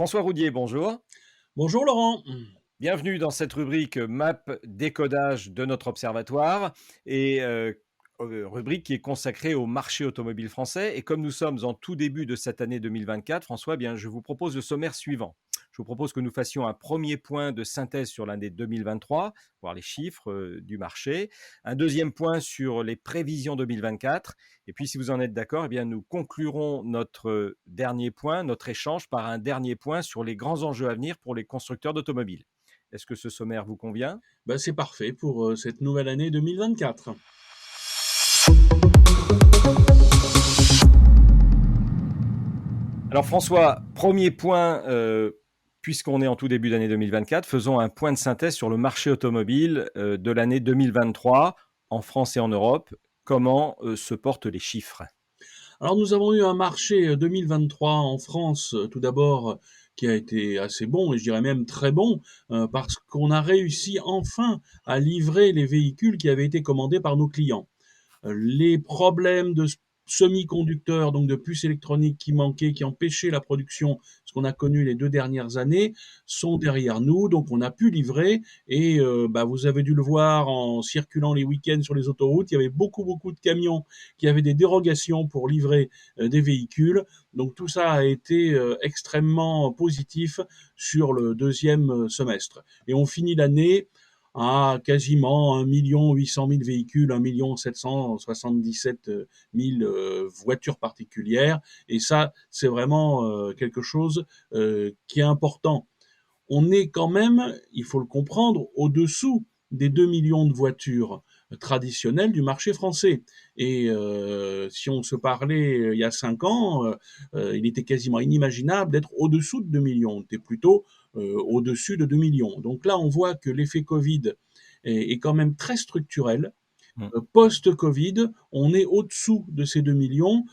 François Roudier, bonjour. Bonjour Laurent. Bienvenue dans cette rubrique map décodage de notre observatoire et rubrique qui est consacrée au marché automobile français. Et comme nous sommes en tout début de cette année 2024, François, eh bien, je vous propose le sommaire suivant. Je vous propose que nous fassions un premier point de synthèse sur l'année 2023, voir les chiffres du marché. Un deuxième point sur les prévisions 2024. Et puis, si vous en êtes d'accord, eh bien, nous conclurons notre dernier point, notre échange, par un dernier point sur les grands enjeux à venir pour les constructeurs d'automobiles. Est-ce que ce sommaire vous convient? C'est parfait pour cette nouvelle année 2024. Alors François, premier point, puisqu'on est en tout début d'année 2024, faisons un point de synthèse sur le marché automobile de l'année 2023 en France et en Europe. Comment se portent les chiffres? Alors nous avons eu un marché 2023 en France, tout d'abord, qui a été assez bon et je dirais même très bon, parce qu'on a réussi enfin à livrer les véhicules qui avaient été commandés par nos clients. Les problèmes de semi-conducteurs, donc de puces électroniques qui manquaient, qui empêchaient la production, ce qu'on a connu les 2 dernières années, sont derrière nous. Donc on a pu livrer et vous avez dû le voir en circulant les week-ends sur les autoroutes, il y avait beaucoup de camions qui avaient des dérogations pour livrer des véhicules. Donc tout ça a été extrêmement positif sur le deuxième semestre. Et on finit l'année à quasiment 1 800 000 véhicules, 1 777 000 voitures particulières. Et ça, c'est vraiment quelque chose qui est important. On est quand même, il faut le comprendre, au-dessous des 2 millions de voitures traditionnelles du marché français. Et si on se parlait il y a 5 ans, il était quasiment inimaginable d'être au-dessous de 2 millions. On était plutôt au-dessus de 2 millions. Donc là, on voit que l'effet Covid est quand même très structurel. Mm. Post-Covid, on est au-dessous de ces 2 millions.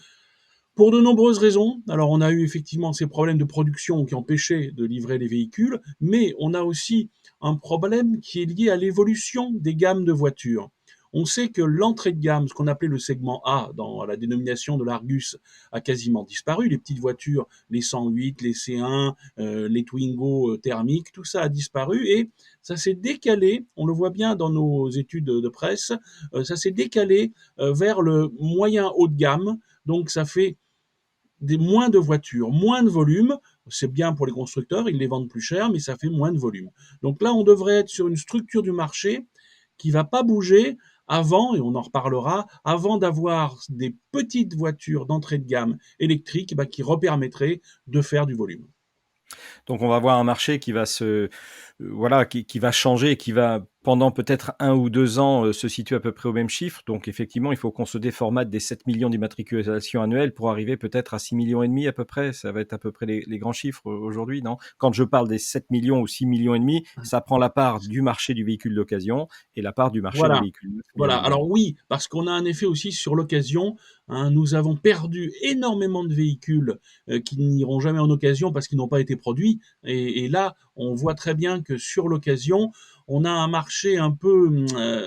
Pour de nombreuses raisons. Alors, on a eu effectivement ces problèmes de production qui empêchaient de livrer les véhicules, mais on a aussi un problème qui est lié à l'évolution des gammes de voitures. On sait que l'entrée de gamme, ce qu'on appelait le segment A dans la dénomination de l'Argus, a quasiment disparu. Les petites voitures, les 108, les C1, les Twingo thermiques, tout ça a disparu et ça s'est décalé, on le voit bien dans nos études de presse, ça s'est décalé vers le moyen haut de gamme. Donc ça fait moins de voitures, moins de volume. C'est bien pour les constructeurs, ils les vendent plus cher, mais ça fait moins de volume. Donc là, on devrait être sur une structure du marché qui va pas bouger avant, et on en reparlera, avant d'avoir des petites voitures d'entrée de gamme électriques qui repermettraient de faire du volume. Donc on va avoir un marché qui va voilà, qui va changer et qui va pendant peut-être 1 ou 2 ans se situer à peu près au même chiffre. Donc effectivement, il faut qu'on se déformate des 7 millions d'immatriculations annuelles pour arriver peut-être à 6 millions et demi à peu près. Ça va être à peu près les grands chiffres aujourd'hui, non? Quand je parle des 7 millions ou 6 millions et demi, ça prend la part du marché du véhicule d'occasion et la part du marché des Voilà. véhicules neufs, bien Voilà. Alors évidemment. oui, parce qu'on a un effet aussi sur l'occasion, hein. Nous avons perdu énormément de véhicules qui n'iront jamais en occasion parce qu'ils n'ont pas été produits. Et là, on voit très bien que sur l'occasion, on a un marché un peu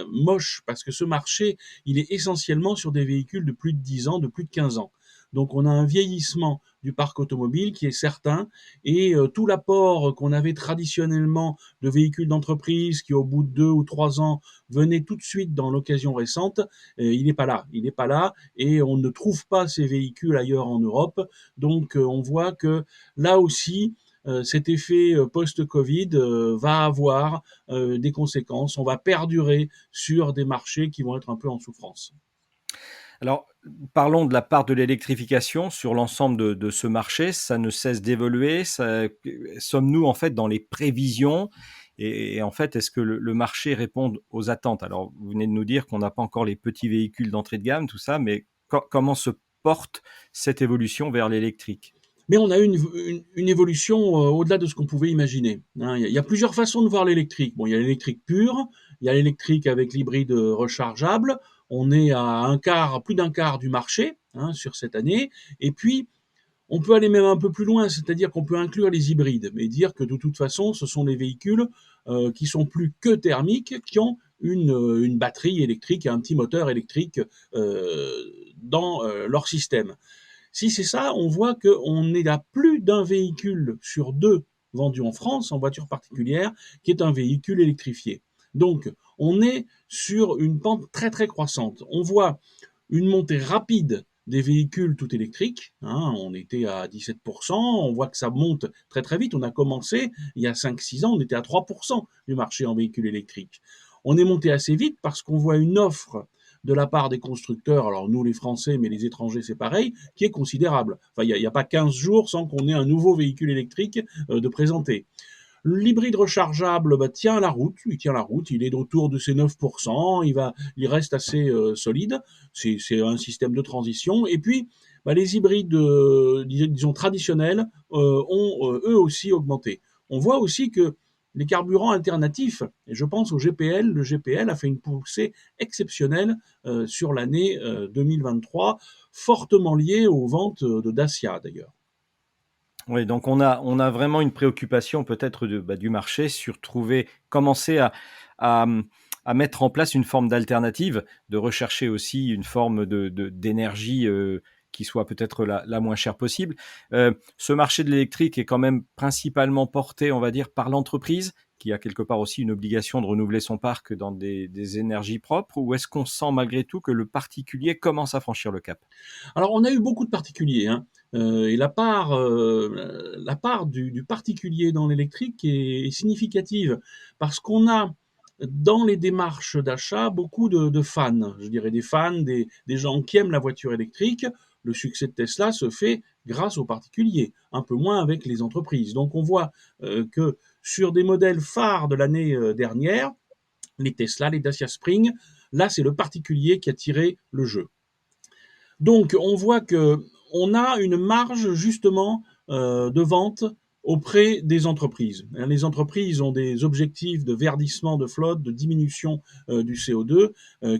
moche parce que ce marché, il est essentiellement sur des véhicules de plus de 10 ans, de plus de 15 ans. Donc on a un vieillissement du parc automobile qui est certain et tout l'apport qu'on avait traditionnellement de véhicules d'entreprise qui au bout de 2 ou 3 ans venaient tout de suite dans l'occasion récente, il n'est pas là. Il n'est pas là et on ne trouve pas ces véhicules ailleurs en Europe. Donc on voit que là aussi, cet effet post-Covid va avoir des conséquences. On va perdurer sur des marchés qui vont être un peu en souffrance. Alors, parlons de la part de l'électrification sur l'ensemble de ce marché. Ça ne cesse d'évoluer. Sommes-nous en fait dans les prévisions? Et en fait, est-ce que le marché répond aux attentes? Alors, vous venez de nous dire qu'on n'a pas encore les petits véhicules d'entrée de gamme, tout ça, mais comment se porte cette évolution vers l'électrique? Mais on a eu une évolution au-delà de ce qu'on pouvait imaginer, hein. Il y a plusieurs façons de voir l'électrique. Bon, il y a l'électrique pure, il y a l'électrique avec l'hybride rechargeable. On est à un quart, plus d'un quart du marché, hein, sur cette année. Et puis, on peut aller même un peu plus loin, c'est-à-dire qu'on peut inclure les hybrides, mais dire que de toute façon, ce sont les véhicules qui sont plus que thermiques, qui ont une batterie électrique et un petit moteur électrique dans leur système. Si c'est ça, on voit qu'on est à plus d'un véhicule sur 2 vendu en France, en voiture particulière, qui est un véhicule électrifié. Donc, on est sur une pente très très croissante. On voit une montée rapide des véhicules tout électriques, hein, on était à 17%, on voit que ça monte très très vite. On a commencé il y a 5-6 ans, on était à 3% du marché en véhicules électriques. On est monté assez vite parce qu'on voit une offre de la part des constructeurs, alors nous les Français, mais les étrangers c'est pareil, qui est considérable. Enfin, il n'y a pas 15 jours sans qu'on ait un nouveau véhicule électrique de présenter. L'hybride rechargeable tient la route, il est autour de ses 9%, il reste assez solide, c'est un système de transition. Et puis, les hybrides, disons traditionnels, ont eux aussi augmenté. On voit aussi que les carburants alternatifs, et je pense au GPL, le GPL a fait une poussée exceptionnelle sur l'année 2023, fortement liée aux ventes de Dacia d'ailleurs. Oui, donc on a vraiment une préoccupation peut-être du marché sur commencer à, mmh, à mettre en place une forme d'alternative, de rechercher aussi une forme d'énergie, qui soit peut-être la moins chère possible. Ce marché de l'électrique est quand même principalement porté, on va dire, par l'entreprise, qui a quelque part aussi une obligation de renouveler son parc dans des énergies propres, ou est-ce qu'on sent malgré tout que le particulier commence à franchir le cap? Alors, on a eu beaucoup de particuliers, hein, et la part du particulier dans l'électrique est significative parce qu'on a dans les démarches d'achat beaucoup de fans. Je dirais des fans, des gens qui aiment la voiture électrique. Le succès de Tesla se fait grâce aux particuliers, un peu moins avec les entreprises. Donc on voit que sur des modèles phares de l'année dernière, les Tesla, les Dacia Spring, là c'est le particulier qui a tiré le jeu. Donc, on voit que on a une marge justement de vente auprès des entreprises. Les entreprises ont des objectifs de verdissement de flotte, de diminution du CO2,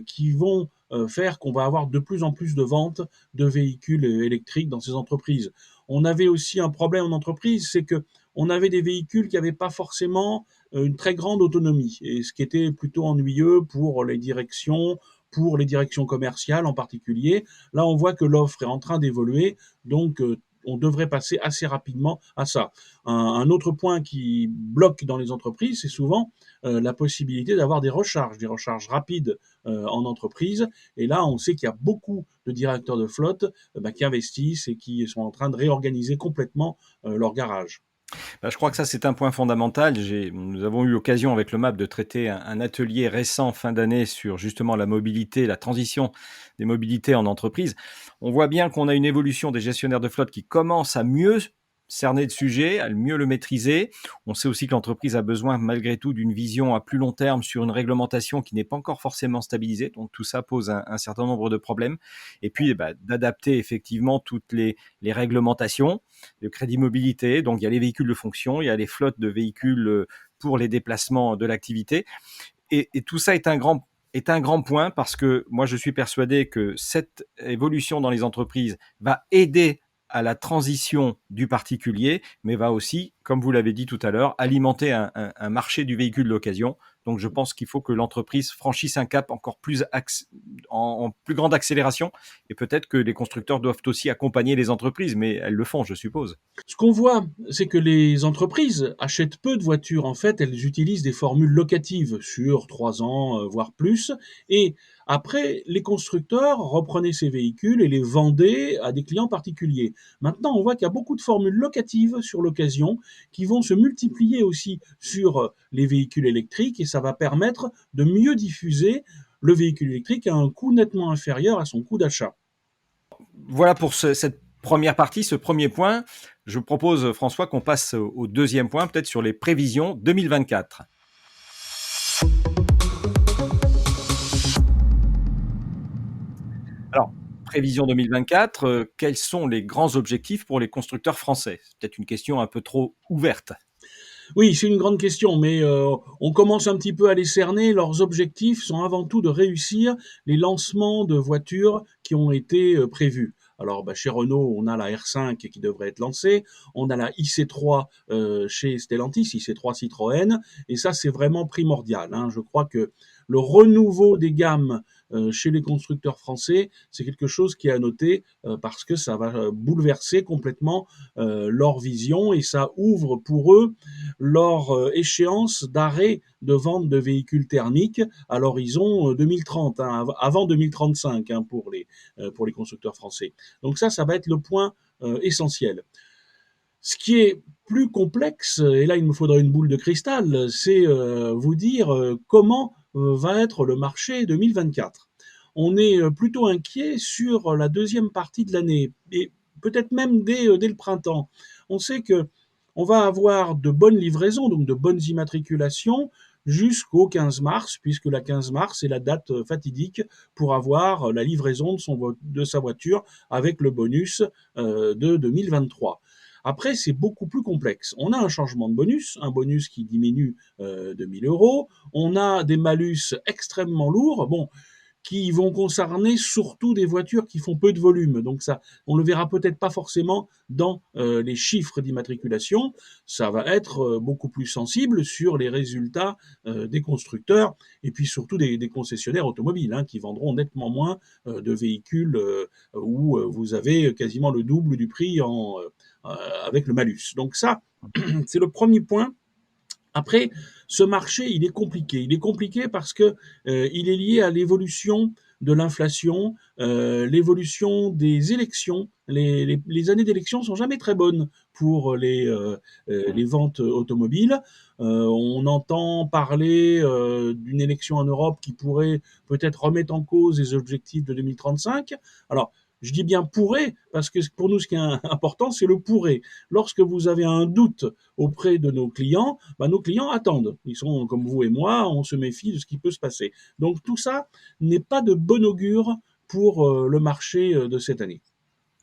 qui vont faire qu'on va avoir de plus en plus de ventes de véhicules électriques dans ces entreprises. On avait aussi un problème en entreprise, c'est que on avait des véhicules qui n'avaient pas forcément une très grande autonomie, et ce qui était plutôt ennuyeux pour les directions commerciales en particulier. Là, on voit que l'offre est en train d'évoluer, donc on devrait passer assez rapidement à ça. Un autre point qui bloque dans les entreprises, c'est souvent la possibilité d'avoir des recharges rapides en entreprise. Et là, on sait qu'il y a beaucoup de directeurs de flotte qui investissent et qui sont en train de réorganiser complètement leur garage. Bah, je crois que ça, c'est un point fondamental. Nous avons eu l'occasion avec le MAP de traiter un atelier récent fin d'année sur justement la mobilité, la transition des mobilités en entreprise. On voit bien qu'on a une évolution des gestionnaires de flotte qui commencent à mieux cerner le sujet, à mieux le maîtriser. On sait aussi que l'entreprise a besoin malgré tout d'une vision à plus long terme sur une réglementation qui n'est pas encore forcément stabilisée. Donc tout ça pose un certain nombre de problèmes. Et puis d'adapter effectivement toutes les réglementations de crédit mobilité. Donc, il y a les véhicules de fonction, il y a les flottes de véhicules pour les déplacements de l'activité. Et tout ça est un grand point parce que moi, je suis persuadé que cette évolution dans les entreprises va aider à la transition du particulier, mais va aussi, comme vous l'avez dit tout à l'heure, alimenter un marché du véhicule d'occasion. Donc, je pense qu'il faut que l'entreprise franchisse un cap encore plus en plus grande accélération. Et peut-être que les constructeurs doivent aussi accompagner les entreprises, mais elles le font, je suppose. Ce qu'on voit, c'est que les entreprises achètent peu de voitures. En fait, elles utilisent des formules locatives sur 3 ans, voire plus. Et après, les constructeurs reprenaient ces véhicules et les vendaient à des clients particuliers. Maintenant, on voit qu'il y a beaucoup de formules locatives sur l'occasion qui vont se multiplier aussi sur les véhicules électriques et ça va permettre de mieux diffuser le véhicule électrique à un coût nettement inférieur à son coût d'achat. Voilà pour cette première partie, ce premier point. Je propose, François, qu'on passe au deuxième point, peut-être sur les prévisions 2024. Alors, prévision 2024, quels sont les grands objectifs pour les constructeurs français? C'est peut-être une question un peu trop ouverte. Oui, c'est une grande question, mais on commence un petit peu à les cerner. Leurs objectifs sont avant tout de réussir les lancements de voitures qui ont été prévus. Alors, chez Renault, on a la R5 qui devrait être lancée, on a la IC3 chez Stellantis, IC3 Citroën, et ça, c'est vraiment primordial, hein. Je crois que le renouveau des gammes chez les constructeurs français, c'est quelque chose qui est à noter parce que ça va bouleverser complètement leur vision et ça ouvre pour eux leur échéance d'arrêt de vente de véhicules thermiques à l'horizon 2030, hein, avant 2035 hein, pour les constructeurs français. Donc ça va être le point essentiel. Ce qui est plus complexe, et là il me faudrait une boule de cristal, c'est vous dire comment va être le marché 2024. On est plutôt inquiet sur la deuxième partie de l'année, et peut-être même dès le printemps. On sait que on va avoir de bonnes livraisons, donc de bonnes immatriculations, jusqu'au 15 mars, puisque la 15 mars est la date fatidique pour avoir la livraison de sa voiture avec le bonus de 2023. Après, c'est beaucoup plus complexe. On a un changement de bonus, un bonus qui diminue de 1000 euros. On a des malus extrêmement lourds. Bon, qui vont concerner surtout des voitures qui font peu de volume. Donc ça, on le verra peut-être pas forcément dans les chiffres d'immatriculation. Ça va être beaucoup plus sensible sur les résultats des constructeurs et puis surtout des concessionnaires automobiles hein, qui vendront nettement moins de véhicules où vous avez quasiment le double du prix avec le malus. Donc ça, c'est le premier point. Après, ce marché, il est compliqué. Il est compliqué parce que il est lié à l'évolution de l'inflation, l'évolution des élections. Les années d'élection sont jamais très bonnes pour les ventes automobiles. On entend parler d'une élection en Europe qui pourrait peut-être remettre en cause les objectifs de 2035. Alors, je dis bien pourrait, parce que pour nous, ce qui est important, c'est le pourrait. Lorsque vous avez un doute auprès de nos clients, bah, nos clients attendent. Ils sont comme vous et moi, on se méfie de ce qui peut se passer. Donc tout ça n'est pas de bon augure pour le marché de cette année.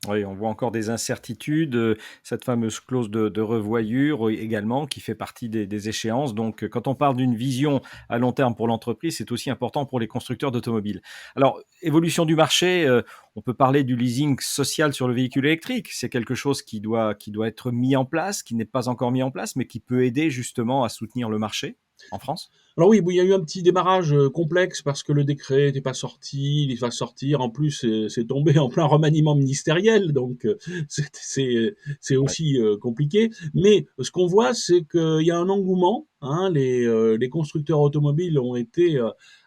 Oui, on voit encore des incertitudes, cette fameuse clause de revoyure, également qui fait partie des échéances. Donc, quand on parle d'une vision à long terme pour l'entreprise, c'est aussi important pour les constructeurs d'automobiles. Alors, évolution du marché, on peut parler du leasing social sur le véhicule électrique. C'est quelque chose qui doit être mis en place, qui n'est pas encore mis en place, mais qui peut aider justement à soutenir le marché en France? Alors oui, bon, il y a eu un petit démarrage complexe parce que le décret n'était pas sorti, il va sortir. En plus, c'est tombé en plein remaniement ministériel, donc c'est Ouais. aussi compliqué. Mais ce qu'on voit, c'est qu'il y a un engouement. Hein, les constructeurs automobiles ont été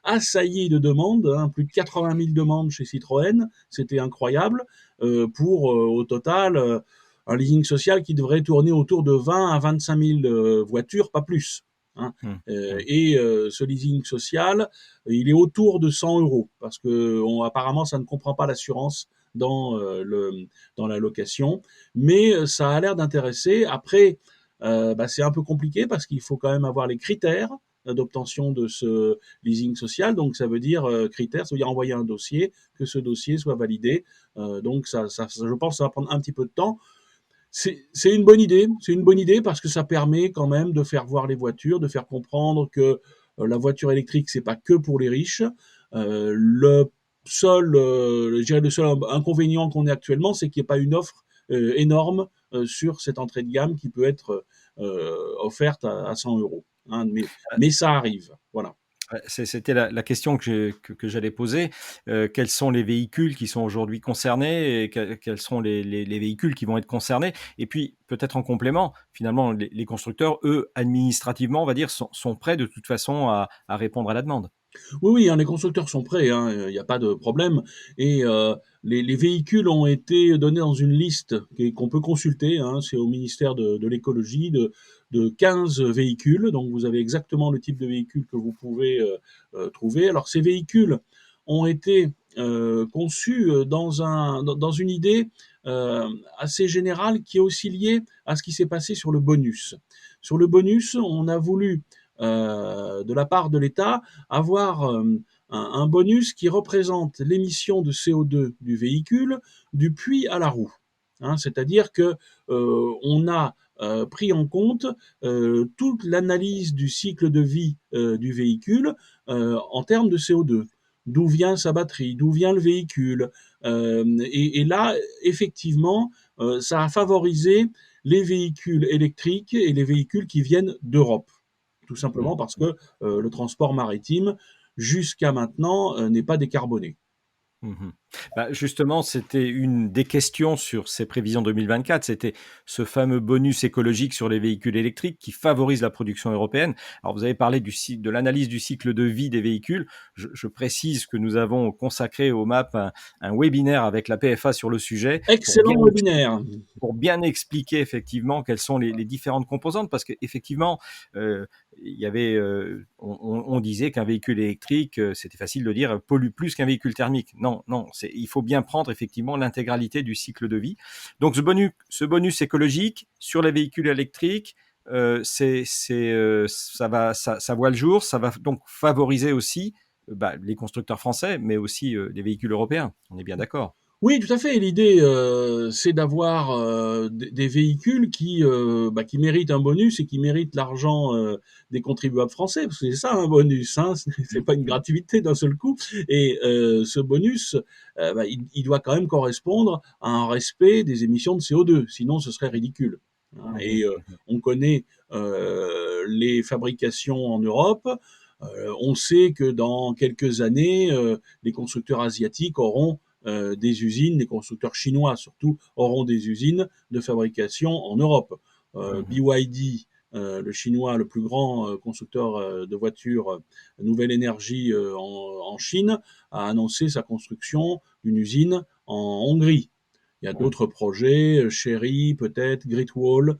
assaillis de demandes, hein, plus de 80 000 demandes chez Citroën, c'était incroyable. Pour au total un leasing social qui devrait tourner autour de 20 à 25 000 voitures, pas plus. Hein. Mmh. Mmh. Ce leasing social, il est autour de 100 euros parce que apparemment ça ne comprend pas l'assurance dans la location, mais ça a l'air d'intéresser. Après, bah, c'est un peu compliqué parce qu'il faut quand même avoir les critères d'obtention de ce leasing social. Donc ça veut dire critères, ça veut dire envoyer un dossier, que ce dossier soit validé. Donc je pense que ça va prendre un petit peu de temps. C'est une bonne idée. C'est une bonne idée parce que ça permet quand même de faire voir les voitures, de faire comprendre que la voiture électrique, c'est pas que pour les riches. Je dirais le seul inconvénient qu'on ait actuellement, c'est qu'il n'y a pas une offre énorme sur cette entrée de gamme qui peut être offerte à 100 euros. Hein, mais ça arrive. Voilà. Ouais, c'était la question que j'allais poser. Quels sont les véhicules qui sont aujourd'hui concernés et quels sont les véhicules qui vont être concernés? Et puis, peut-être en complément, finalement, les constructeurs, eux, administrativement, on va dire, sont prêts de toute façon à répondre à la demande. Oui, oui, hein, les constructeurs sont prêts, hein, il n'y a pas de problème. Et les véhicules ont été donnés dans une liste qu'on peut consulter. Hein, c'est au ministère de l'écologie de 15 véhicules. Donc vous avez exactement le type de véhicule que vous pouvez trouver. Alors ces véhicules ont été conçus dans une idée assez générale qui est aussi liée à ce qui s'est passé sur le bonus. Sur le bonus, on a voulu de la part de l'État avoir un bonus qui représente l'émission de CO2 du véhicule du puits à la roue. Hein, c'est-à-dire que on a pris en compte toute l'analyse du cycle de vie du véhicule en termes de CO2. D'où vient sa batterie, d'où vient le véhicule. Et là, effectivement, ça a favorisé les véhicules électriques et les véhicules qui viennent d'Europe tout Mmh. simplement parce que le transport maritime jusqu'à maintenant, n'est pas décarboné. Mmh. Bah, justement, c'était une des questions sur ces prévisions 2024, c'était ce fameux bonus écologique sur les véhicules électriques qui favorise la production européenne. Alors vous avez parlé de l'analyse du cycle de vie des véhicules. Je précise que nous avons consacré au MAP un webinaire avec la PFA sur le sujet Excellent webinaire. pour bien expliquer effectivement quelles sont les différentes composantes, parce qu'effectivement, il y avait, on disait qu'un véhicule électrique, c'était facile de dire, pollue plus qu'un véhicule thermique. Non, non, il faut bien prendre effectivement l'intégralité du cycle de vie. Donc ce bonus écologique sur les véhicules électriques, ça voit le jour, ça va donc favoriser aussi les constructeurs français, mais aussi les véhicules européens. On est bien d'accord. Oui, tout à fait. L'idée, c'est d'avoir des véhicules qui méritent un bonus et qui méritent l'argent des contribuables français, parce que c'est ça un bonus, hein, c'est pas une gratuité d'un seul coup. Et ce bonus, il doit quand même correspondre à un respect des émissions de CO2, sinon ce serait ridicule. Hein. Mmh Et mh. on connaît les fabrications en Europe. On sait que dans quelques années, les constructeurs asiatiques auront des usines, les constructeurs chinois surtout, auront des usines de fabrication en Europe. Mmh. BYD, le chinois, le plus grand constructeur de voitures nouvelle énergie en Chine, a annoncé sa construction d'une usine en Hongrie. Il y a Mmh. d'autres projets, Chery peut-être, Great Wall,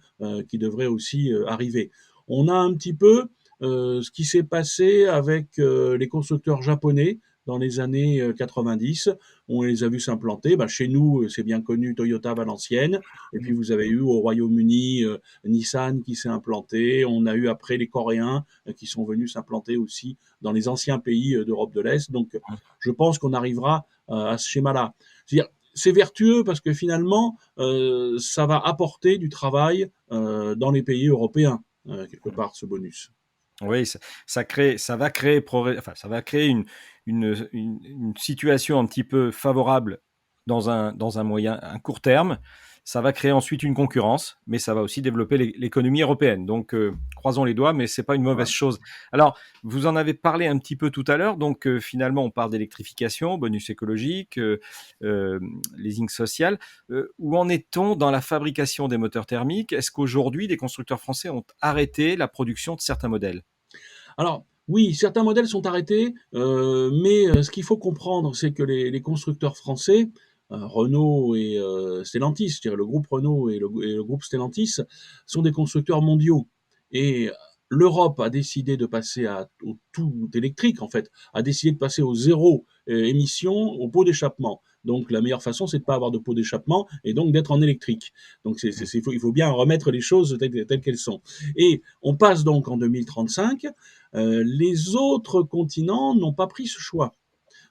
qui devraient aussi arriver. On a un petit peu ce qui s'est passé avec les constructeurs japonais dans les années 90. On les a vus s'implanter. Bah, chez nous, c'est bien connu, Toyota Valenciennes. Et puis vous avez eu au Royaume-Uni Nissan qui s'est implanté. On a eu après les Coréens qui sont venus s'implanter aussi dans les anciens pays d'Europe de l'Est. Donc je pense qu'on arrivera à ce schéma-là. C'est-à-dire, c'est vertueux parce que finalement, ça va apporter du travail dans les pays européens, quelque Mmh. part, ce bonus. Oui, ça va créer une situation un petit peu favorable dans un court terme. Ça va créer ensuite une concurrence, mais ça va aussi développer l'économie européenne. Donc, croisons les doigts, mais c'est pas une mauvaise Voilà. chose. Alors, vous en avez parlé un petit peu tout à l'heure. Donc, finalement, on parle d'électrification, bonus écologique, euh, leasing social. Où en est-on dans la fabrication des moteurs thermiques? Est-ce qu'aujourd'hui, les constructeurs français ont arrêté la production de certains modèles? Alors, oui, certains modèles sont arrêtés, mais ce qu'il faut comprendre, c'est que les constructeurs français, Renault et Stellantis, je dirais le groupe Renault et le groupe Stellantis, sont des constructeurs mondiaux. Et l'Europe a décidé de passer au tout électrique, en fait, a décidé de passer au zéro émission au pot d'échappement. Donc la meilleure façon, c'est de ne pas avoir de pot d'échappement et donc d'être en électrique. Donc il faut bien remettre les choses telles qu'elles sont. Et on passe donc en 2035. Les autres continents n'ont pas pris ce choix.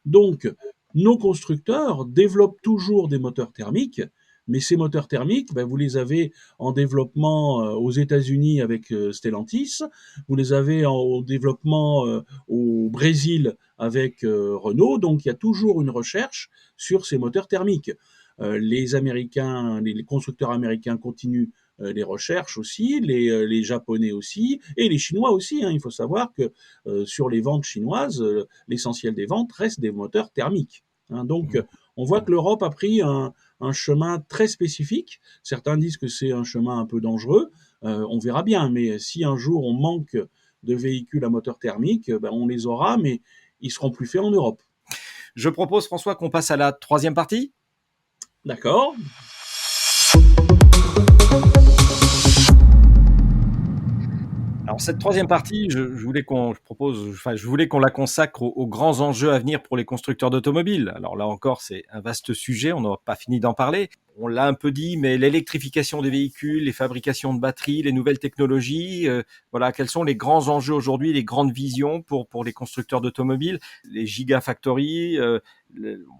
Donc, nos constructeurs développent toujours des moteurs thermiques, mais ces moteurs thermiques, vous les avez en développement aux États-Unis avec Stellantis, vous les avez au développement au Brésil avec Renault, donc il y a toujours une recherche sur ces moteurs thermiques. Les Américains, les constructeurs américains continuent les recherches aussi, les Japonais aussi, et les Chinois aussi. Hein. Il faut savoir que sur les ventes chinoises, l'essentiel des ventes reste des moteurs thermiques. Hein. Donc, on voit que l'Europe a pris un chemin très spécifique. Certains disent que c'est un chemin un peu dangereux. On verra bien. Mais si un jour on manque de véhicules à moteur thermique, on les aura, mais ils seront plus faits en Europe. Je propose, François, qu'on passe à la troisième partie. D'accord. Alors cette troisième partie, je voulais qu'on la consacre aux grands enjeux à venir pour les constructeurs d'automobiles. Alors là encore, c'est un vaste sujet, on n'a pas fini d'en parler. On l'a un peu dit, mais l'électrification des véhicules, les fabrications de batteries, les nouvelles technologies, voilà, quels sont les grands enjeux aujourd'hui, les grandes visions pour les constructeurs d'automobiles, les gigafactories.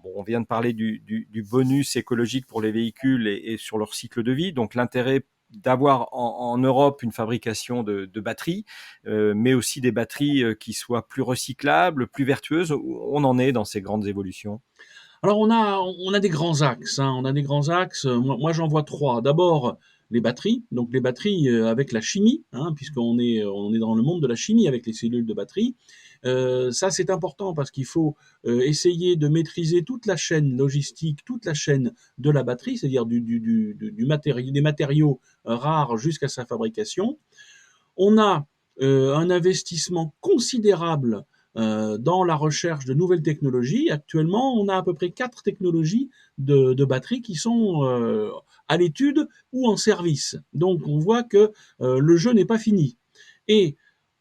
On vient de parler du bonus écologique pour les véhicules et sur leur cycle de vie, donc l'intérêt d'avoir en Europe une fabrication de batteries, mais aussi des batteries qui soient plus recyclables, plus vertueuses. On en est dans ces grandes évolutions. Alors on a des grands axes, hein, on a des grands axes. Moi j'en vois trois. D'abord les batteries, donc les batteries avec la chimie, hein, puisqu'on est dans le monde de la chimie avec les cellules de batterie. Ça, c'est important parce qu'il faut essayer de maîtriser toute la chaîne logistique, toute la chaîne de la batterie, c'est-à-dire des matériaux rares jusqu'à sa fabrication. On a un investissement considérable dans la recherche de nouvelles technologies. Actuellement, on a à peu près 4 technologies de batteries qui sont à l'étude ou en service. Donc on voit que le jeu n'est pas fini. Et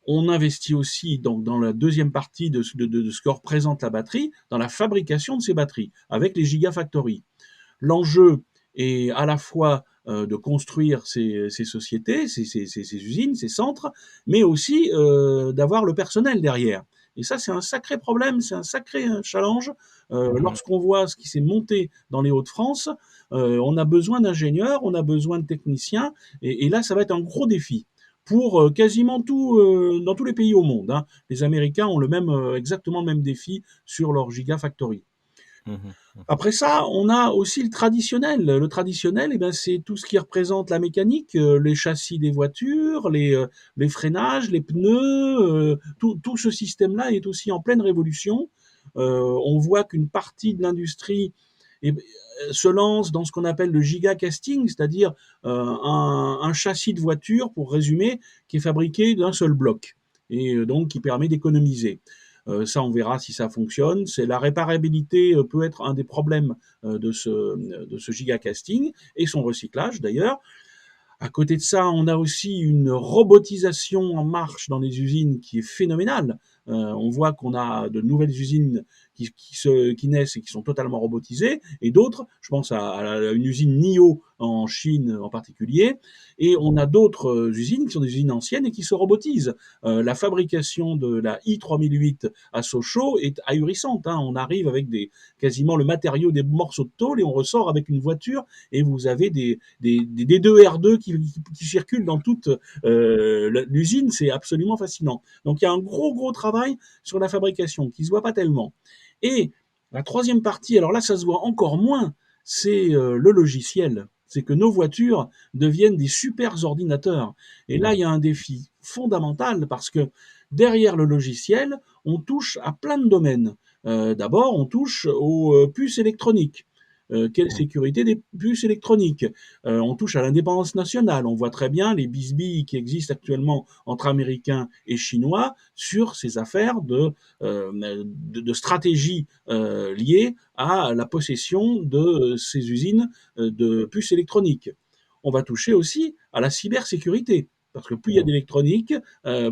on investit aussi dans la deuxième partie de ce que représente la batterie, dans la fabrication de ces batteries, avec les gigafactories. L'enjeu est à la fois de construire ces sociétés, ces usines, ces centres, mais aussi d'avoir le personnel derrière. Et ça, c'est un sacré problème, c'est un sacré challenge. Mmh. Lorsqu'on voit ce qui s'est monté dans les Hauts-de-France, on a besoin d'ingénieurs, on a besoin de techniciens, et là, ça va être un gros défi pour quasiment tout, dans tous les pays au monde, hein. Les Américains ont exactement le même défi sur leur gigafactory. Mmh. Mmh. Après ça, on a aussi le traditionnel. Le traditionnel, eh ben, c'est tout ce qui représente la mécanique, les châssis des voitures, les freinages, les pneus, tout ce système-là est aussi en pleine révolution. On voit qu'une partie de l'industrie se lance dans ce qu'on appelle le gigacasting, c'est-à-dire un châssis de voiture, pour résumer, qui est fabriqué d'un seul bloc et donc qui permet d'économiser. Ça, on verra si ça fonctionne. C'est la réparabilité peut être un des problèmes de ce gigacasting et son recyclage d'ailleurs. À côté de ça, on a aussi une robotisation en marche dans les usines qui est phénoménale. On voit qu'on a de nouvelles usines qui naissent et qui sont totalement robotisées, et d'autres, je pense à une usine NIO en Chine en particulier, et on a d'autres usines qui sont des usines anciennes et qui se robotisent. La fabrication de la I3008 à Sochaux est ahurissante, hein. On arrive avec quasiment le matériau des morceaux de tôle et on ressort avec une voiture, et vous avez des D2R2 qui circulent dans toute l'usine. C'est absolument fascinant. Donc il y a un gros travail sur la fabrication qui se voit pas tellement. Et la troisième partie, alors là ça se voit encore moins, c'est le logiciel. C'est que nos voitures deviennent des super ordinateurs. Et là, il y a un défi fondamental parce que derrière le logiciel, on touche à plein de domaines. D'abord, on touche aux puces électroniques. Quelle Mmh. sécurité des puces électroniques. On touche à l'indépendance nationale. On voit très bien les bisbilles qui existent actuellement entre Américains et Chinois sur ces affaires de stratégie liées à la possession de ces usines de puces électroniques. On va toucher aussi à la cybersécurité. Parce que plus il y a Mmh. d'électronique,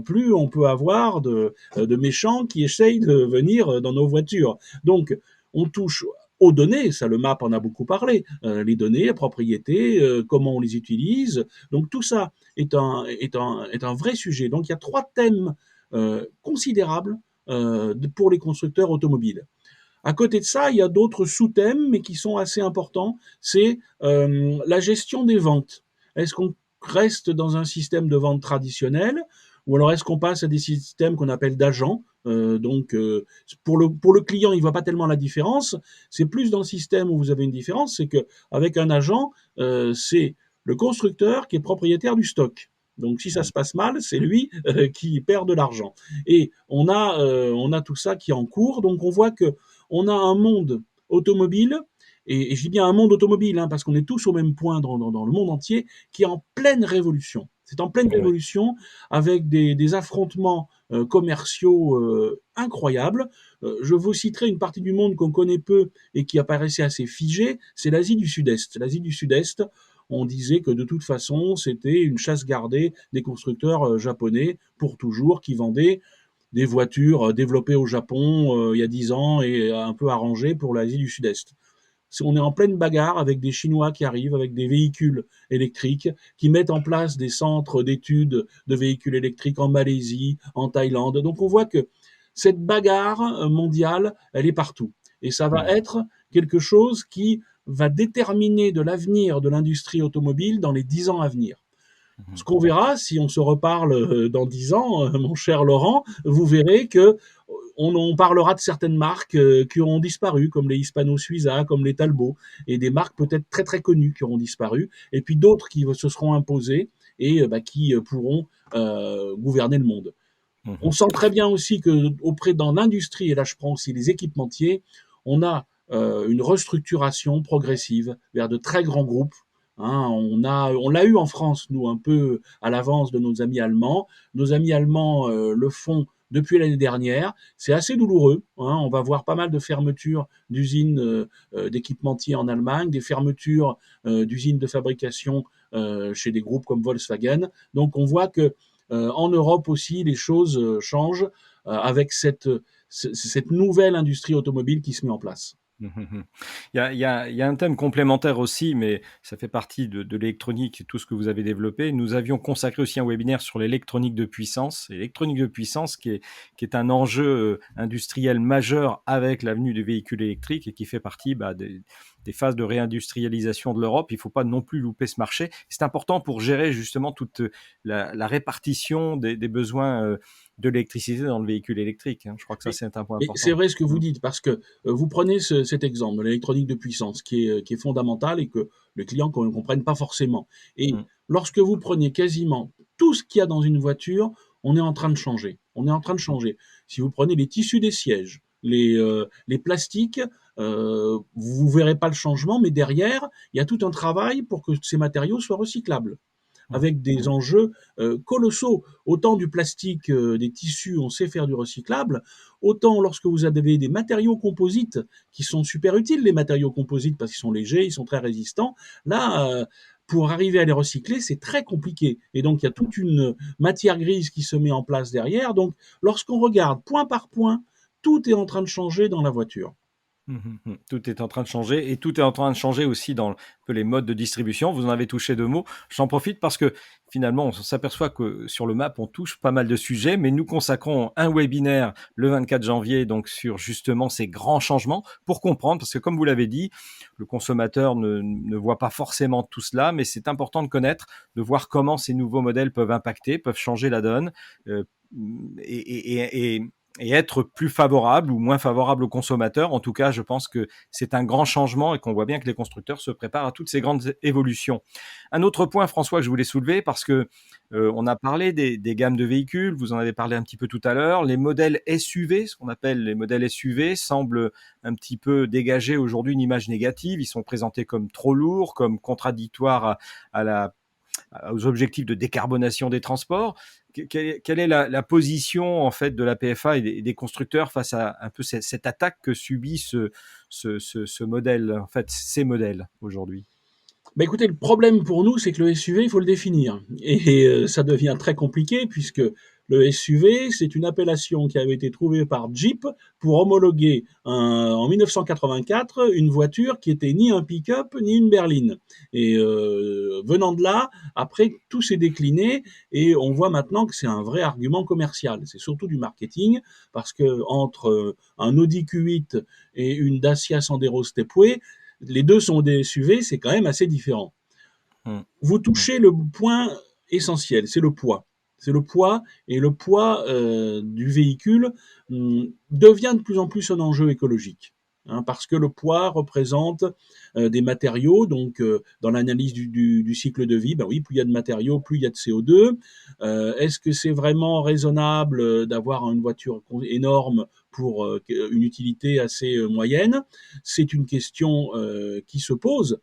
plus on peut avoir de méchants qui essayent de venir dans nos voitures. Donc, on touche aux données, ça le MAP en a beaucoup parlé, les données, les propriétés, comment on les utilise. Donc tout ça est un vrai sujet. Donc il y a 3 thèmes considérables pour les constructeurs automobiles. À côté de ça, il y a d'autres sous-thèmes, mais qui sont assez importants. C'est la gestion des ventes. Est-ce qu'on reste dans un système de vente traditionnel, ou alors est-ce qu'on passe à des systèmes qu'on appelle d'agents? Pour le client, il voit pas tellement la différence. C'est plus dans le système où vous avez une différence, c'est que avec un agent, c'est le constructeur qui est propriétaire du stock. Donc si ça se passe mal, c'est lui qui perd de l'argent. Et on a tout ça qui est en cours. Donc on voit que on a un monde automobile, et je dis bien un monde automobile, hein, parce qu'on est tous au même point dans le monde entier, qui est en pleine révolution. C'est en pleine Oui. révolution, avec des affrontements commerciaux incroyables. Je vous citerai une partie du monde qu'on connaît peu et qui apparaissait assez figée, c'est l'Asie du Sud-Est. L'Asie du Sud-Est, on disait que de toute façon, c'était une chasse gardée des constructeurs japonais pour toujours, qui vendaient des voitures développées au Japon il y a 10 ans et un peu arrangées pour l'Asie du Sud-Est. On est en pleine bagarre avec des Chinois qui arrivent avec des véhicules électriques, qui mettent en place des centres d'études de véhicules électriques en Malaisie, en Thaïlande. Donc on voit que cette bagarre mondiale, elle est partout. Et ça va Mmh. être quelque chose qui va déterminer de l'avenir de l'industrie automobile dans les 10 ans à venir. Ce Mmh. qu'on verra, si on se reparle dans 10 ans, mon cher Laurent, vous verrez que on parlera de certaines marques qui auront disparu, comme les Hispano-Suiza, comme les Talbot, et des marques peut-être très très connues qui auront disparu, et puis d'autres qui se seront imposées et qui pourront gouverner le monde. On Mmh. sent très bien aussi que auprès dans l'industrie, et là je prends aussi les équipementiers, on a une restructuration progressive vers de très grands groupes. Hein, on l'a eu en France, nous, un peu à l'avance de nos amis allemands. Nos amis allemands le font depuis l'année dernière. C'est assez douloureux. Hein, on va voir pas mal de fermetures d'usines d'équipementiers en Allemagne, des fermetures d'usines de fabrication chez des groupes comme Volkswagen. Donc on voit que en Europe aussi, les choses changent avec cette nouvelle industrie automobile qui se met en place. Mmh mh. Il y a un thème complémentaire aussi, mais ça fait partie de l'électronique et tout ce que vous avez développé. Nous avions consacré aussi un webinaire sur l'électronique de puissance. Et l'électronique de puissance qui est un enjeu industriel majeur avec l'avenue des véhicules électriques et qui fait partie des phases de réindustrialisation de l'Europe. Il ne faut pas non plus louper ce marché. C'est important pour gérer justement toute la répartition des besoins de l'électricité dans le véhicule électrique, hein. Je crois que ça, Mais, c'est un point mais c'est important. vrai ce que vous Mmh. dites, parce que vous prenez cet exemple de l'électronique de puissance qui est fondamental et que les clients ne comprennent pas forcément. Et Mmh. lorsque vous prenez quasiment tout ce qu'il y a dans une voiture, on est en train de changer. On est en train de changer. Si vous prenez les tissus des sièges, les plastiques, vous ne verrez pas le changement, mais derrière, il y a tout un travail pour que ces matériaux soient recyclables Mmh. avec des enjeux colossaux. Autant du plastique, des tissus, on sait faire du recyclable, autant lorsque vous avez des matériaux composites qui sont super utiles, les matériaux composites parce qu'ils sont légers, ils sont très résistants, là, pour arriver à les recycler, c'est très compliqué. Et donc, il y a toute une matière grise qui se met en place derrière. Donc, lorsqu'on regarde point par point, tout est en train de changer dans la voiture. Mmh mh, mmh. Tout est en train de changer et tout est en train de changer aussi dans un peu les modes de distribution. Vous en avez touché 2 mots. J'en profite parce que finalement, on s'aperçoit que sur le MAP, on touche pas mal de sujets, mais nous consacrons un webinaire le 24 janvier donc sur justement ces grands changements pour comprendre, parce que comme vous l'avez dit, le consommateur ne voit pas forcément tout cela, mais c'est important de connaître, de voir comment ces nouveaux modèles peuvent impacter, peuvent changer la donne, heu, et être plus favorable ou moins favorable aux consommateurs. En tout cas, je pense que c'est un grand changement et qu'on voit bien que les constructeurs se préparent à toutes ces grandes évolutions. Un autre point, François, que je voulais soulever, parce que on a parlé des gammes de véhicules, vous en avez parlé un petit peu tout à l'heure. Les modèles SUV, ce qu'on appelle les modèles SUV, semblent un petit peu dégager aujourd'hui une image négative. Ils sont présentés comme trop lourds, comme contradictoires aux objectifs de décarbonation des transports. Quelle est la position en fait de la PFA et des constructeurs face à un peu cette attaque que subit ce modèle, en fait, ces modèles aujourd'hui? Bah, écoutez, le problème pour nous, c'est que le SUV, il faut le définir. Et ça devient très compliqué puisque le SUV, c'est une appellation qui avait été trouvée par Jeep pour homologuer en 1984 une voiture qui était ni un pick-up ni une berline. Et venant de là, après, tout s'est décliné et on voit maintenant que c'est un vrai argument commercial. C'est surtout du marketing parce que entre un Audi Q8 et une Dacia Sandero Stepway, les deux sont des SUV, c'est quand même assez différent. Mmh. Vous Mmh. touchez le point essentiel, c'est le poids. C'est le poids, et le poids du véhicule devient de plus en plus un enjeu écologique. Hein, parce que le poids représente des matériaux, donc dans l'analyse du cycle de vie, ben oui, plus il y a de matériaux, plus il y a de CO2. Est-ce que c'est vraiment raisonnable d'avoir une voiture énorme pour une utilité assez moyenne? C'est une question qui se pose.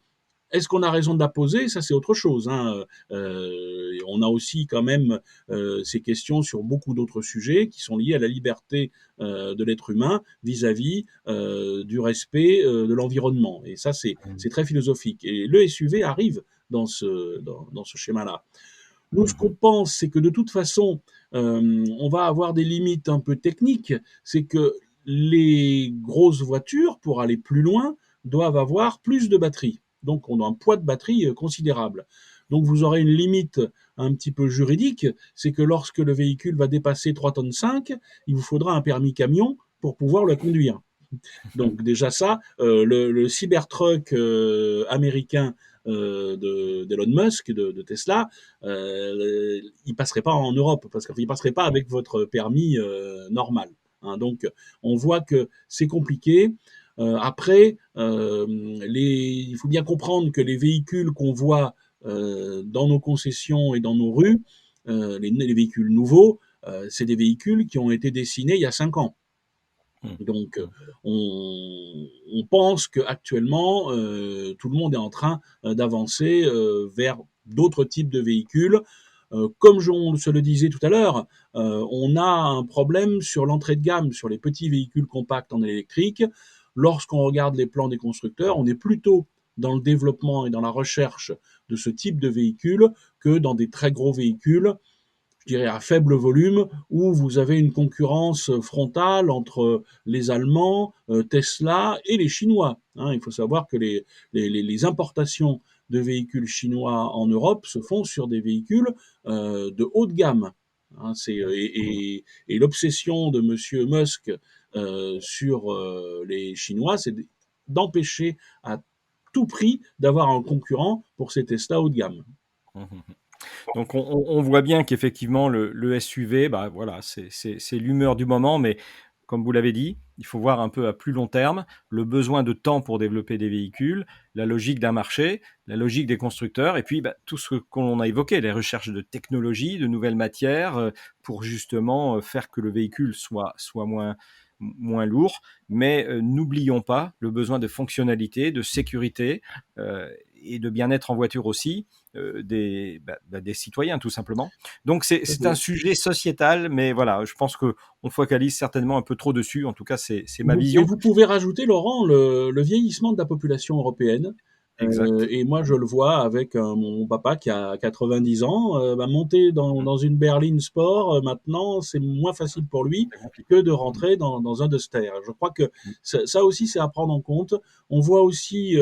Est-ce qu'on a raison de la poser? Ça, c'est autre chose. Hein. On a aussi quand même ces questions sur beaucoup d'autres sujets qui sont liés à la liberté de l'être humain vis-à-vis du respect de l'environnement. Et ça, c'est très philosophique. Et le SUV arrive dans ce schéma-là. Nous, ce qu'on Mmh. pense, c'est que de toute façon, on va avoir des limites un peu techniques. C'est que les grosses voitures, pour aller plus loin, doivent avoir plus de batterie. Donc, on a un poids de batterie considérable. Donc, vous aurez une limite un petit peu juridique, c'est que lorsque le véhicule va dépasser 3,5 tonnes, il vous faudra un permis camion pour pouvoir le conduire. Donc déjà ça, le Cybertruck américain d'Elon Musk, de Tesla, il passerait pas en Europe parce qu'il passerait pas avec votre permis normal. Hein. Donc on voit que c'est compliqué. Après, il faut bien comprendre que les véhicules qu'on voit dans nos concessions et dans nos rues, les véhicules nouveaux, c'est des véhicules qui ont été dessinés il y a 5 ans. Mmh. Donc, Mmh. on pense qu'actuellement, tout le monde est en train d'avancer vers d'autres types de véhicules. Comme on se le disait tout à l'heure, on a un problème sur l'entrée de gamme, sur les petits véhicules compacts en électrique. Lorsqu'on regarde les plans des constructeurs, on est plutôt dans le développement et dans la recherche de ce type de véhicules que dans des très gros véhicules, je dirais à faible volume, où vous avez une concurrence frontale entre les Allemands, Tesla et les Chinois. Hein, il faut savoir que les importations de véhicules chinois en Europe se font sur des véhicules de haut de gamme. Hein, Mmh. et l'obsession de Monsieur Musk sur les Chinois, c'est d'empêcher à tout prix d'avoir un concurrent pour ces Tesla haut de gamme. Mmh mh. Donc on voit bien qu'effectivement le SUV, bah, voilà, c'est l'humeur du moment, mais comme vous l'avez dit, il faut voir un peu à plus long terme, le besoin de temps pour développer des véhicules, la logique d'un marché, la logique des constructeurs et puis, bah, tout ce qu'on a évoqué, les recherches de technologies, de nouvelles matières, pour justement, faire que le véhicule soit moins lourd. Mais, n'oublions pas le besoin de fonctionnalité, de sécurité, et de bien-être en voiture aussi, des citoyens tout simplement. Donc c'est un sujet sociétal, mais voilà, je pense qu'on focalise certainement un peu trop dessus. En tout cas, c'est ma Et vision. vous pouvez rajouter, Laurent, le vieillissement de la population européenne. Exact. Et moi, je le vois avec mon papa qui a 90 ans. Monter Mmh. dans une berline sport, maintenant, c'est moins facile pour lui C'est compliqué. que de Mmh. rentrer dans un Duster. Je crois que Mmh. ça aussi, c'est à prendre en compte. On voit aussi,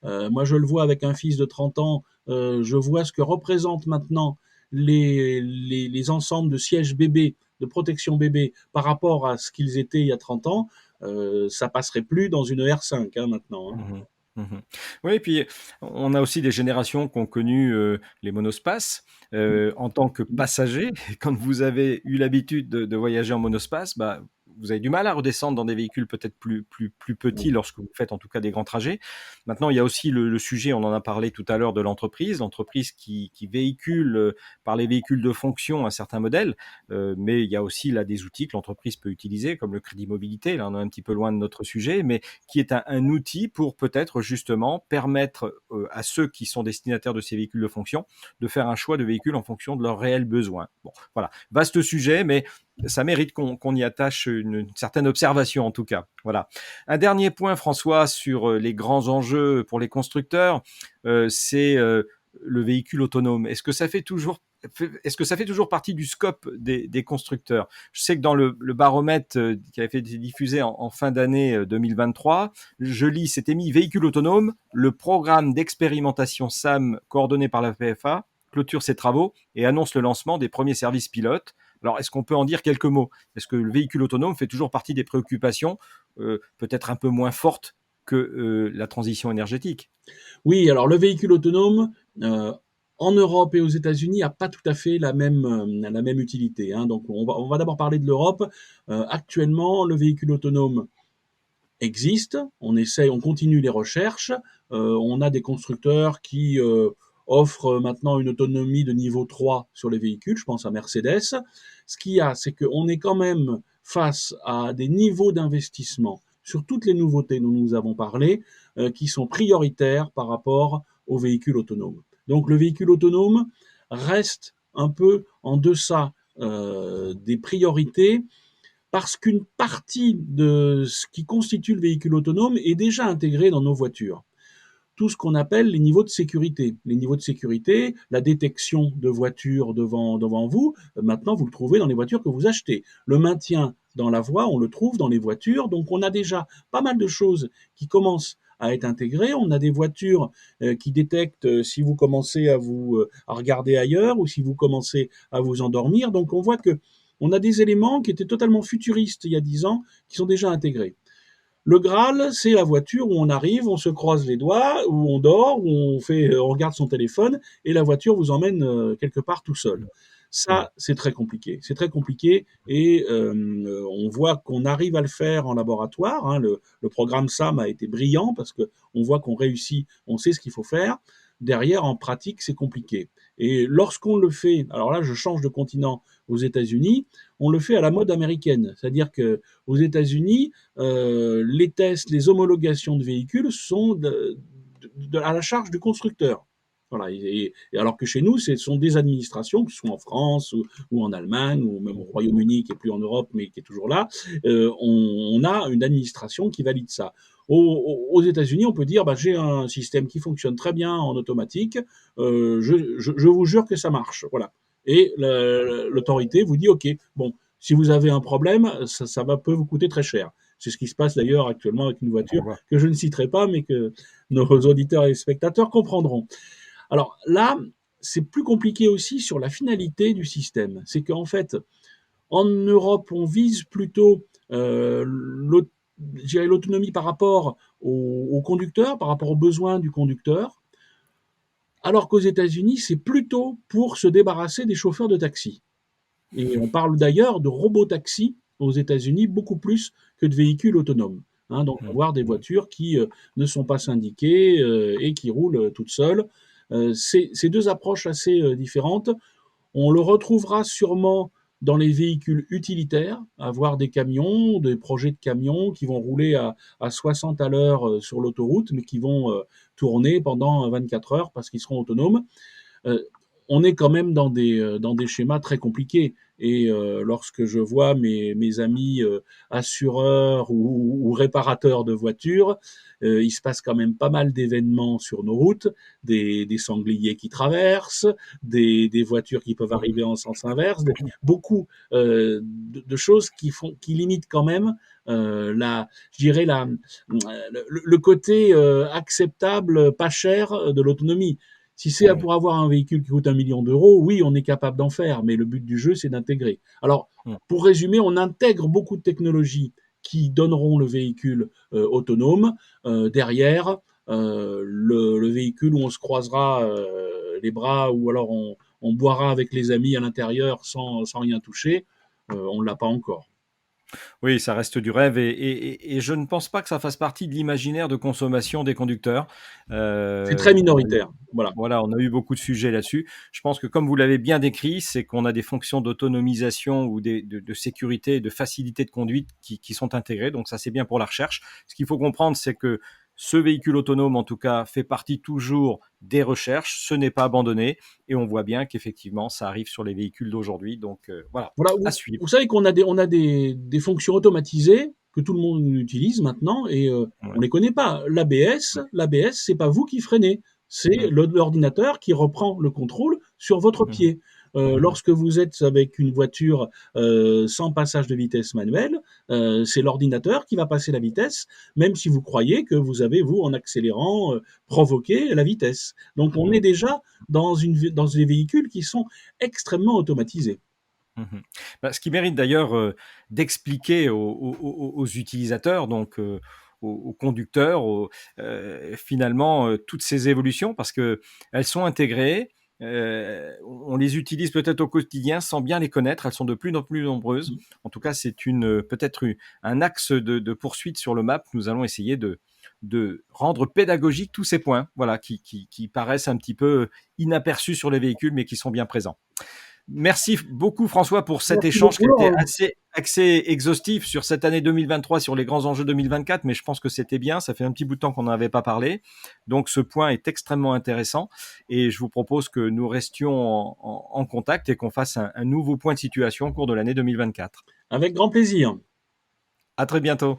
moi, je le vois avec un fils de 30 ans, je vois ce que représentent maintenant les ensembles de sièges bébés, de protection bébé, par rapport à ce qu'ils étaient il y a 30 ans. Ça passerait plus dans une R5 hein, maintenant. Hein. Mmh. Mmh. Oui, et puis on a aussi des générations qui ont connu, les monospaces, en tant que passagers. Quand vous avez eu l'habitude de voyager en monospace, bah, vous avez du mal à redescendre dans des véhicules peut-être plus petits lorsque vous faites en tout cas des grands trajets. Maintenant, il y a aussi le sujet, on en a parlé tout à l'heure, de l'entreprise qui véhicule, par les véhicules de fonction un certain modèle, mais il y a aussi là des outils que l'entreprise peut utiliser comme le crédit mobilité. Là, on est un petit peu loin de notre sujet, mais qui est un outil pour peut-être justement permettre à ceux qui sont destinataires de ces véhicules de fonction de faire un choix de véhicule en fonction de leurs réels besoins. Bon, voilà, vaste sujet, mais ça mérite qu'on y attache une certaine observation en tout cas. Voilà. Un dernier point, François, sur les grands enjeux pour les constructeurs, c'est le véhicule autonome. Est-ce que ça fait toujours partie du scope des constructeurs? Je sais que dans le baromètre qui avait été diffusé en fin d'année 2023, je lis, c'était mis véhicule autonome, le programme d'expérimentation SAM coordonné par la PFA clôture ses travaux et annonce le lancement des premiers services pilotes. Alors, est-ce qu'on peut en dire quelques mots? Est-ce que le véhicule autonome fait toujours partie des préoccupations, peut-être un peu moins fortes que la transition énergétique? Oui, alors le véhicule autonome, en Europe et aux États-Unis, a pas tout à fait la même utilité. Hein. Donc on va d'abord parler de l'Europe. Actuellement, le véhicule autonome existe. On essaye, on continue les recherches. On a des constructeurs qui offrent maintenant une autonomie de niveau 3 sur les véhicules. Je pense à Mercedes. Ce qu'il y a, c'est qu'on est quand même face à des niveaux d'investissement sur toutes les nouveautés dont nous avons parlé, qui sont prioritaires par rapport aux véhicules autonomes. Donc le véhicule autonome reste un peu en deçà des priorités parce qu'une partie de ce qui constitue le véhicule autonome est déjà intégré dans nos voitures. Tout ce qu'on appelle les niveaux de sécurité. Les niveaux de sécurité, la détection de voitures devant vous, maintenant vous le trouvez dans les voitures que vous achetez. Le maintien dans la voie, on le trouve dans les voitures. Donc on a déjà pas mal de choses qui commencent à être intégrées. On a des voitures qui détectent si vous commencez à regarder ailleurs ou si vous commencez à vous endormir. Donc on voit que on a des éléments qui étaient totalement futuristes il y a 10 ans qui sont déjà intégrés. Le Graal, c'est la voiture où on arrive, on se croise les doigts, où on dort, où on regarde son téléphone et la voiture vous emmène quelque part tout seul. Mmh. Ça, c'est très compliqué. C'est très compliqué et on voit qu'on arrive à le faire en laboratoire. Hein. Le programme SAM a été brillant parce que on voit qu'on réussit, on sait ce qu'il faut faire. Derrière, en pratique, c'est compliqué. Et lorsqu'on le fait, alors là je change de continent, aux États-Unis, on le fait à la mode américaine. C'est-à-dire que aux États-Unis, les tests, les homologations de véhicules sont à la charge du constructeur. Voilà. Et alors que chez nous, ce sont des administrations, que ce soit en France ou en Allemagne, ou même au Royaume-Uni, qui est plus en Europe, mais qui est toujours là, on a une administration qui valide ça. Aux États-Unis, on peut dire, bah, j'ai un système qui fonctionne très bien en automatique, je vous jure que ça marche. Voilà. Et l'autorité vous dit, OK, bon, si vous avez un problème, ça va peut vous coûter très cher. C'est ce qui se passe d'ailleurs actuellement avec une voiture D'accord. que je ne citerai pas, mais que nos auditeurs et spectateurs comprendront. Alors là, c'est plus compliqué aussi sur la finalité du système. C'est qu'en fait, en Europe, on vise plutôt l'autonomie par rapport au conducteur, par rapport aux besoins du conducteur, alors qu'aux États-Unis, c'est plutôt pour se débarrasser des chauffeurs de taxi. Et on parle d'ailleurs de robotaxi aux États-Unis beaucoup plus que de véhicules autonomes. Hein, donc, Mmh. avoir des Mmh. voitures qui ne sont pas syndiquées et qui roulent toutes seules. C'est deux approches assez différentes. On le retrouvera sûrement dans les véhicules utilitaires, avoir des camions, des projets de camions qui vont rouler à 60 à l'heure sur l'autoroute, mais qui vont tourner pendant 24 heures parce qu'ils seront autonomes. Euh, on est quand même dans des schémas très compliqués. Et lorsque je vois mes amis assureurs ou réparateurs de voitures, il se passe quand même pas mal d'événements sur nos routes, des sangliers qui traversent, des voitures qui peuvent arriver en sens inverse, beaucoup de choses qui limitent quand même je dirais le côté acceptable, pas cher de l'autonomie. Si c'est Oui. pour avoir un véhicule qui coûte 1 million d'euros, oui, on est capable d'en faire, mais le but du jeu, c'est d'intégrer. Alors, Mmh. pour résumer, on intègre beaucoup de technologies qui donneront le véhicule autonome. Derrière, le véhicule où on se croisera les bras ou alors on boira avec les amis à l'intérieur sans rien toucher, on ne l'a pas encore. Oui, ça reste du rêve et je ne pense pas que ça fasse partie de l'imaginaire de consommation des conducteurs. C'est très On a eu minoritaire. Voilà. voilà, on a eu beaucoup de sujets là-dessus. Je pense que comme vous l'avez bien décrit, c'est qu'on a des fonctions d'autonomisation ou de sécurité et de facilité de conduite qui sont intégrées, donc ça, c'est bien pour la recherche. Ce qu'il faut comprendre, c'est que ce véhicule autonome, en tout cas, fait partie toujours des recherches, ce n'est pas abandonné et on voit bien qu'effectivement, ça arrive sur les véhicules d'aujourd'hui, donc voilà, Voilà, à vous suivre. savez qu'on a des fonctions automatisées que tout le monde utilise maintenant et Ouais. on les connaît pas. Mmh. L'ABS, c'est pas vous qui freinez, c'est Mmh. l'ordinateur qui reprend le contrôle sur votre Mmh. pied. Mmh. Lorsque vous êtes avec une voiture sans passage de vitesse manuel, c'est l'ordinateur qui va passer la vitesse, même si vous croyez que vous avez, vous, en accélérant, provoqué la vitesse. Donc on est Mmh. déjà dans des véhicules qui sont extrêmement automatisés. Mmh. Bah, ce qui mérite d'ailleurs, d'expliquer aux utilisateurs, donc aux conducteurs, finalement, toutes ces évolutions parce qu'elles sont intégrées, on les utilise peut-être au quotidien sans bien les connaître. Elles sont de plus en plus nombreuses. En tout cas, c'est peut-être un axe de poursuite sur le MAP. Nous allons essayer de rendre pédagogiques tous ces points, voilà, qui paraissent un petit peu inaperçus sur les véhicules, mais qui sont bien présents. Merci beaucoup François pour cet Merci échange qui beaucoup, a été Laurent. assez exhaustif sur cette année 2023, sur les grands enjeux 2024, mais je pense que c'était bien, ça fait un petit bout de temps qu'on n'en avait pas parlé. Donc ce point est extrêmement intéressant et je vous propose que nous restions en contact et qu'on fasse un nouveau point de situation au cours de l'année 2024. Avec grand plaisir. À très bientôt.